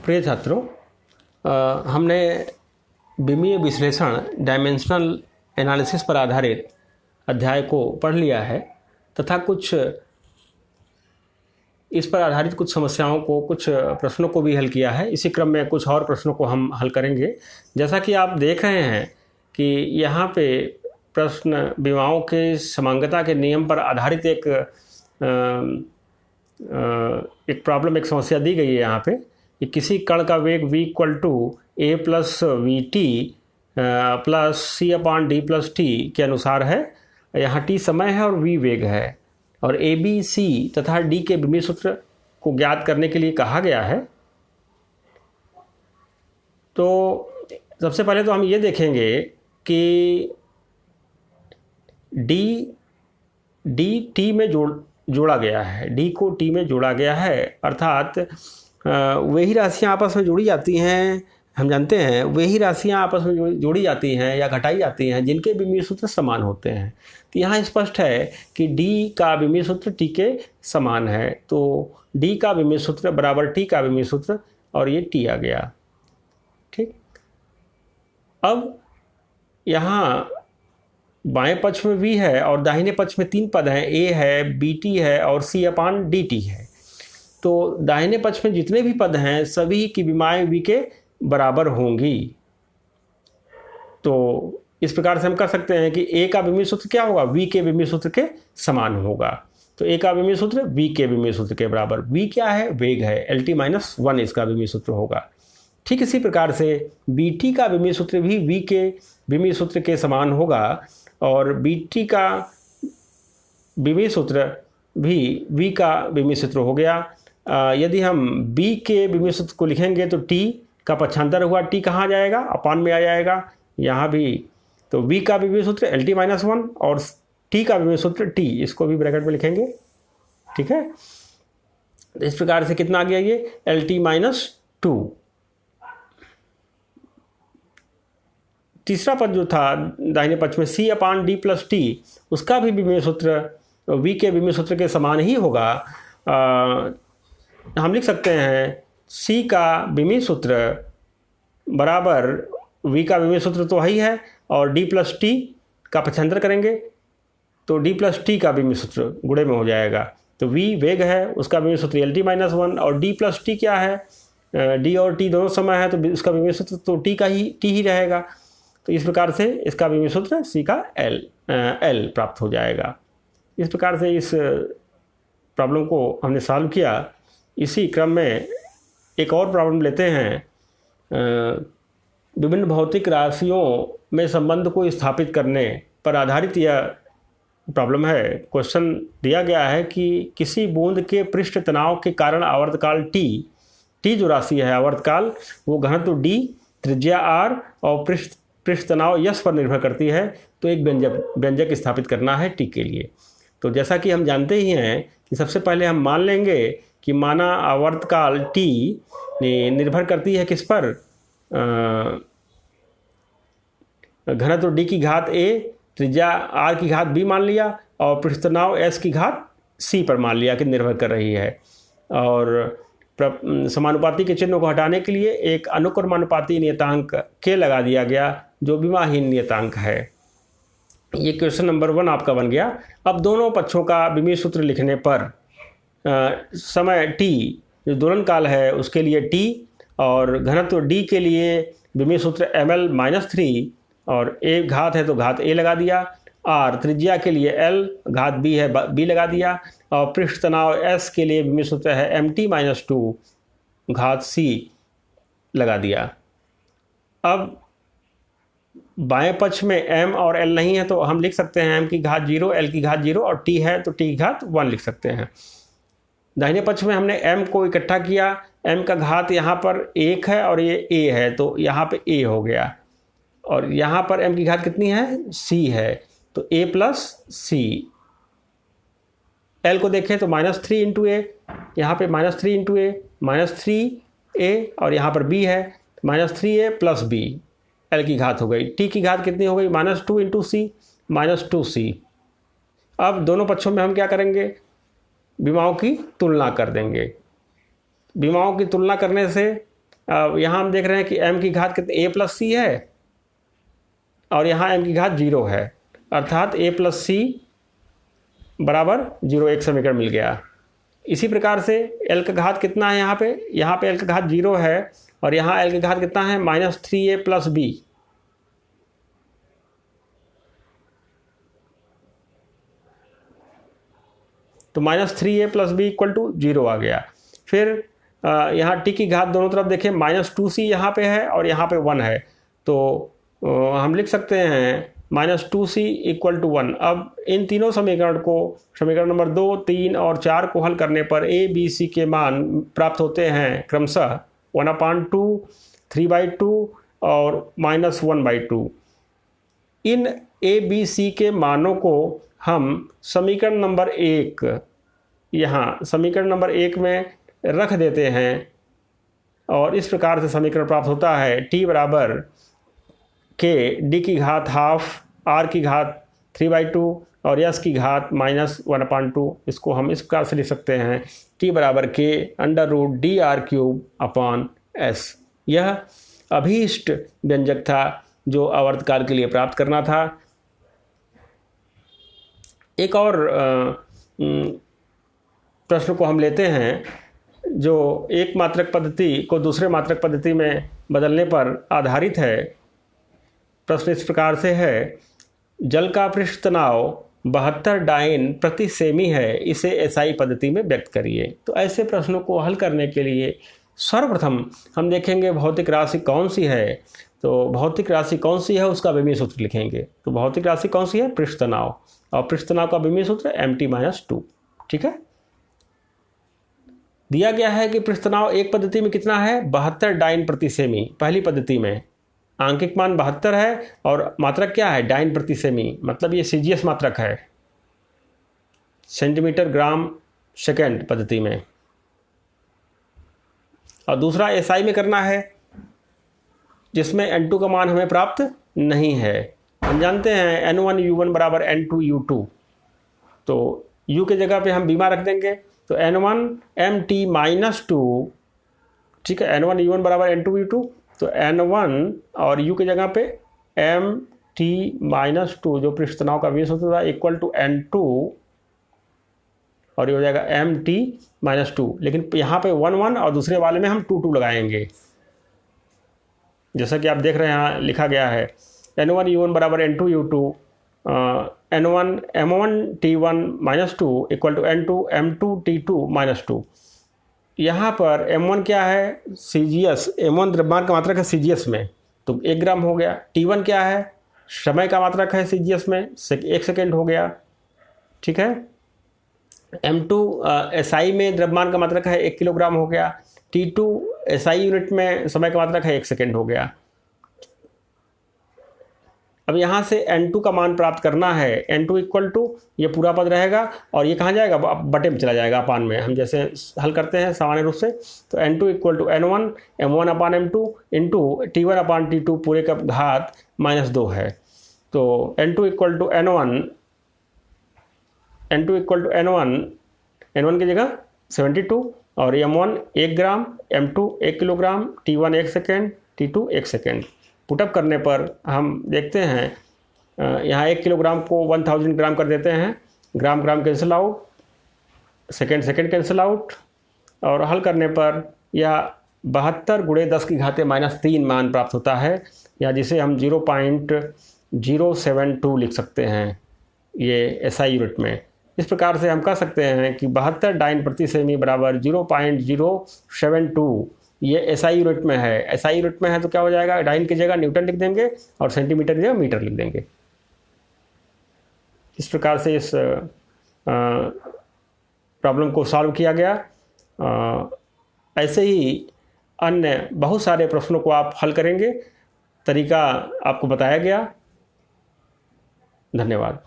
प्रिय छात्रों, हमने विमीय विश्लेषण डायमेंशनल एनालिसिस पर आधारित अध्याय को पढ़ लिया है तथा कुछ इस पर आधारित कुछ समस्याओं को, कुछ प्रश्नों को भी हल किया है। इसी क्रम में कुछ और प्रश्नों को हम हल करेंगे। जैसा कि आप देख रहे हैं कि यहाँ पे प्रश्न विमाओं के समांगता के नियम पर आधारित एक प्रॉब्लम, एक समस्या दी गई है यहाँ पे कि किसी कण का वेग v equal to a plus V T plus C upon D plus T के अनुसार है। यहाँ t समय है और v वेग है और a b c तथा d के विमीय सूत्र को ज्ञात करने के लिए कहा गया है। तो सबसे पहले तो हम ये देखेंगे कि d t में जोड़ा गया है, d को t में जोड़ा गया है, अर्थात वही राशियाँ आपस में जोड़ी जाती हैं। हम जानते हैं वही राशियाँ आपस में जोड़ी जाती हैं या घटाई जाती हैं जिनके विमीय सूत्र समान होते हैं। तो यहाँ स्पष्ट है कि d का विमीय सूत्र t के समान है, तो d का विमीय सूत्र बराबर t का विमीय सूत्र और ये t आ गया। ठीक, अब यहाँ बाएं पक्ष में v है और दाहिने पक्ष में तीन पद हैं, a है, bt है और c अपान dt है। तो दाहिने पक्ष में जितने भी पद हैं सभी की विमाएं v के बराबर होंगी। तो इस प्रकार से हम कह सकते हैं कि a का विमीय सूत्र क्या होगा, v के विमीय सूत्र के समान होगा। तो a का विमीय सूत्र v के विमीय सूत्र के बराबर। v क्या है, वेग है, LT-1 इसका विमीय सूत्र होगा। ठीक इसी प्रकार से bt का विमीय सूत्र भी v के विमीय सूत्र के समान होगा और bt का विमीय सूत्र भी v का विमीय सूत्र हो गया। यदि हम b के विमीय सूत्र को लिखेंगे तो t का पक्षांतर हुआ, t कहाँ जाएगा, अपान में आ जाएगा यहाँ भी। तो v का विमीय सूत्र LT-1 और t का विमीय सूत्र t, इसको भी ब्रैकेट में लिखेंगे। ठीक है, इस प्रकार से कितना आ गया ये LT-2। तीसरा पद जो था दाहिने पक्ष में c अपान डी प्लस टी, उसका भी विमीय सूत्र v के विमीय सूत्र के समान ही होगा। हम लिख सकते हैं c का विमीय सूत्र बराबर v का विमीय सूत्र तो ही है और d प्लस टी का पक्षांतर करेंगे तो d प्लस टी का विमीय सूत्र गुणे में हो जाएगा। तो v वेग है, उसका विमीय सूत्र LT-1 और d प्लस टी क्या है, d और t दोनों समय है तो उसका विमीय सूत्र तो t ही रहेगा। तो इस प्रकार से इसका विमीय सूत्र c का l प्राप्त हो जाएगा। इस प्रकार से इस प्रॉब्लम को हमने सॉल्व किया। इसी क्रम में एक और प्रॉब्लम लेते हैं। विभिन्न भौतिक राशियों में संबंध को स्थापित करने पर आधारित यह प्रॉब्लम है। क्वेश्चन दिया गया है कि किसी बूंद के पृष्ठ तनाव के कारण आवर्तकाल t जो राशि है आवर्तकाल, वो घनत्व d, त्रिज्या r और पृष्ठ तनाव यश पर निर्भर करती है। तो एक व्यंजक स्थापित करना है t के लिए। तो जैसा कि हम जानते ही हैं कि सबसे पहले हम मान लेंगे कि माना आवर्तकाल t निर्भर करती है किस पर, घनत्व d की घात a, त्रिज्या r की घात b मान लिया और पृष्ठ तनाव s की घात c पर मान लिया कि निर्भर कर रही है। और समानुपाती के चिन्हों को हटाने के लिए एक अनुक्रमानुपाती नियतांक k लगा दिया गया जो विमाहीन नियतांक है। ये क्वेश्चन नंबर 1 आपका बन गया। अब दोनों पक्षों का विमीय सूत्र लिखने पर समय t जो दोलन काल है उसके लिए t और घनत्व d के लिए विमीय सूत्र ml-3 और a घात है तो घात a लगा दिया, r त्रिज्या के लिए l, घात b है b लगा दिया और पृष्ठ तनाव s के लिए विमीय सूत्र है mt-2 घात c लगा दिया। अब बाएं पक्ष में m और l नहीं है तो हम लिख सकते हैं m की घात 0, l की घात 0 और t है तो t की घात 1 लिख सकते हैं। दाहिने पक्ष में हमने m को इकट्ठा किया, m का घात यहाँ पर 1 है और ये a है तो यहाँ पे a हो गया और यहाँ पर m की घात कितनी है, c है तो a प्लस c। l को देखें तो -3 इंटू a, यहाँ पे -3 इंटू a, -3a और यहाँ पर b है -3a प्लस b, l की घात हो गई। t की घात कितनी हो गई, -2 इंटू c, -2c। अब दोनों पक्षों में हम क्या करेंगे, विमाओं की तुलना कर देंगे। विमाओं की तुलना करने से अब यहाँ हम देख रहे हैं कि m की घात कितनी a प्लस सी है और यहाँ m की घात 0 है, अर्थात a प्लस सी बराबर 0, एक समीकरण मिल गया। इसी प्रकार से l का घात कितना है, यहाँ पे l का घात 0 है और यहाँ l का घात कितना है, -3a प्लस b। तो -3a plus B equal to 0 आ गया। फिर यहाँ t की घात दोनों तरफ देखें, -2c यहाँ पे है और यहाँ पे 1 है, तो हम लिख सकते हैं -2c इक्वल टू 1। अब इन तीनों समीकरण को, समीकरण नंबर 2, 3 और 4 को हल करने पर a, b, c के मान प्राप्त होते हैं क्रमशः 1/2, 3/2 और -1/2। इन a, b, c के मानों को हम समीकरण नंबर 1, यहाँ समीकरण नंबर 1 में रख देते हैं और इस प्रकार से समीकरण प्राप्त होता है t बराबर k d की घात हाफ, r की घात 3/2 और s की घात -1/2। इसको हम इस प्रकार से लिख सकते हैं t बराबर k √dr³ s। यह अभीष्ट व्यंजक था जो आवर्तकाल के लिए प्राप्त करना था। एक और प्रश्न को हम लेते हैं जो एक मात्रक पद्धति को दूसरे मात्रक पद्धति में बदलने पर आधारित है। प्रश्न इस प्रकार से है, जल का पृष्ठ तनाव 72 डाइन प्रति सेमी है, इसे एसआई पद्धति में व्यक्त करिए। तो ऐसे प्रश्नों को हल करने के लिए सर्वप्रथम हम देखेंगे भौतिक राशि कौन सी है। तो भौतिक राशि कौन सी है उसका विमीय सूत्र लिखेंगे। तो भौतिक राशि कौन सी है, पृष्ठ तनाव, और पृष्ठ तनाव का विमीय सूत्र mt-2। ठीक है, दिया गया है कि पृष्ठ तनाव एक पद्धति में कितना है, 72 डाइन प्रति सेमी। पहली पद्धति में आंकिक मान 72 है और मात्रक क्या है, डाइन प्रति सेमी, मतलब ये सीजीएस मात्रक है, सेंटीमीटर ग्राम सेकेंड पद्धति में। और दूसरा एसआई में करना है जिसमें n2 का मान हमें प्राप्त नहीं है। हम जानते हैं n1u1 बराबर n2u2, तो u के जगह पे हम बीमा रख देंगे, तो n1 mt-2। ठीक है, n1u1 बराबर n2u2, तो n1 और u के जगह पे mt-2 जो पृष्ठ तनाव का विमीय सूत्र था इक्वल टू n2 और ये हो जाएगा mt-2। लेकिन यहाँ पे 1 और दूसरे वाले में हम 2 लगाएंगे, जैसा कि आप देख रहे हैं यहाँ लिखा गया है n1u1 बराबर n2u2 n1 m1t1-2 equal to n2 m2t2-2। यहाँ पर m1 क्या है, सीजीएस, m1 द्रव्यमान का मात्रक है सीजीएस में, तो 1 ग्राम हो गया। t1 क्या है, समय का मात्रक है सीजीएस में, 1 सेकेंड हो गया। ठीक है, m2 एसआई में द्रव्यमान का मात्रक है 1 किलोग्राम हो गया। t2 एसआई यूनिट में समय का मात्रक है 1 सेकेंड हो गया। अब यहाँ से n2 का मान प्राप्त करना है, n2 इक्वल टू ये पूरा पद रहेगा और ये कहाँ जाएगा, बटे में चला जाएगा अपान में, हम जैसे हल करते हैं सामान्य रूप से। तो n2 equal to n1 m1/m2 into t1/t2 पूरे का घात -2 है। तो n2 इक्वल टू n1 की जगह 72 और m1 1 ग्राम, m2 1 kilogram, t1 1 second, t2 1 second. Put up करने पर हम देखते हैं यहाँ 1 किलोग्राम को 1000 ग्राम कर देते हैं, gram gram cancel out, second second cancel out, और हल करने पर यह 72 × 10⁻³ मान प्राप्त होता है, या जिसे हम 0.072 लिख सकते हैं ये एसआई यूनिट में। इस प्रकार से हम कह सकते हैं कि 72 डाइन प्रति सेमी बराबर 0.072 ये एसआई यूनिट में है। एसआई यूनिट में है तो क्या हो जाएगा, डाइन की जगह न्यूटन लिख देंगे और सेंटीमीटर की जगह मीटर लिख देंगे। इस प्रकार से इस प्रॉब्लम को सॉल्व किया गया। ऐसे ही अन्य बहुत सारे प्रश्नों को आप हल करेंगे, तरीका आपको बताया गया। धन्यवाद।